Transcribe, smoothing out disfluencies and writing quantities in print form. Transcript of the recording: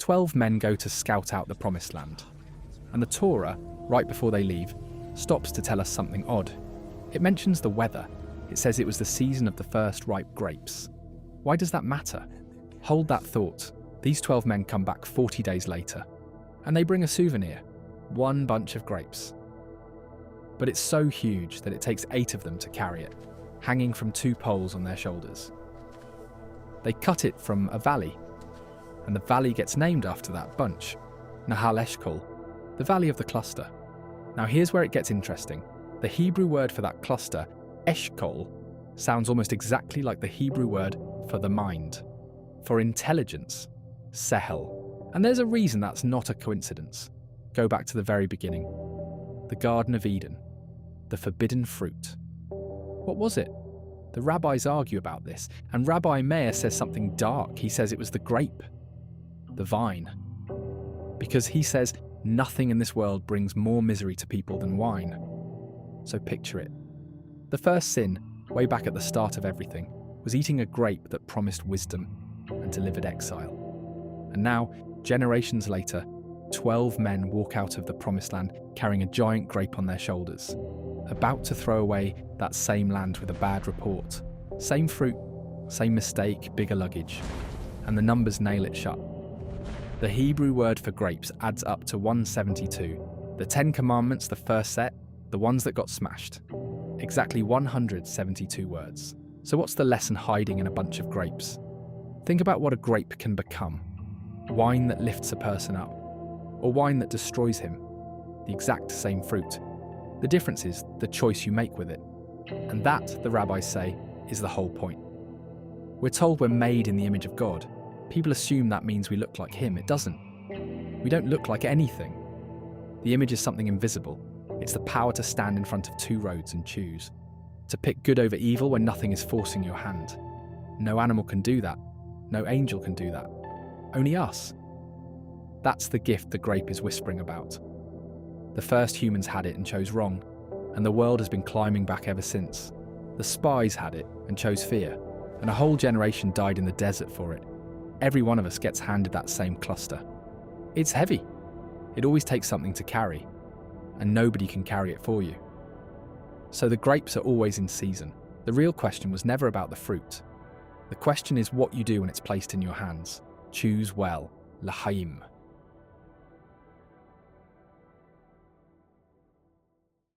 12 men go to scout out the Promised Land. And the Torah, right before they leave, stops to tell us something odd. It mentions the weather. It says it was the season of the first ripe grapes. Why does that matter? Hold that thought. These 12 men come back 40 days later, and they bring a souvenir, one bunch of grapes. But it's so huge that it takes 8 of them to carry it, hanging from 2 poles on their shoulders. They cut it from a valley, and the valley gets named after that bunch, Nahal Eshkol, the valley of the cluster. Now here's where it gets interesting. The Hebrew word for that cluster, Eshkol, sounds almost exactly like the Hebrew word for the mind, for intelligence, Sehel. And there's a reason that's not a coincidence. Go back to the very beginning. The Garden of Eden, the forbidden fruit. What was it? The rabbis argue about this, and Rabbi Meir says something dark. He says it was the grape, the vine. Because he says nothing in this world brings more misery to people than wine. So picture it. The first sin, way back at the start of everything, was eating a grape that promised wisdom and delivered exile. And now, generations later, 12 men walk out of the Promised Land carrying a giant grape on their shoulders, about to throw away that same land with a bad report. Same fruit, same mistake, bigger luggage. And the numbers nail it shut. The Hebrew word for grapes adds up to 172. The 10 Commandments, the first set, the ones that got smashed. Exactly 172 words. So what's the lesson hiding in a bunch of grapes? Think about what a grape can become. Wine that lifts a person up, or wine that destroys him. The exact same fruit. The difference is the choice you make with it. And that, the rabbis say, is the whole point. We're told we're made in the image of God. People assume that means we look like him. It doesn't. We don't look like anything. The image is something invisible. It's the power to stand in front of 2 roads and choose. To pick good over evil when nothing is forcing your hand. No animal can do that. No angel can do that. Only us. That's the gift the grape is whispering about. The first humans had it and chose wrong, and the world has been climbing back ever since. The spies had it and chose fear, and a whole generation died in the desert for it. Every one of us gets handed that same cluster. It's heavy. It always takes something to carry, and nobody can carry it for you. So the grapes are always in season. The real question was never about the fruit. The question is what you do when it's placed in your hands. Choose well. L'chaim.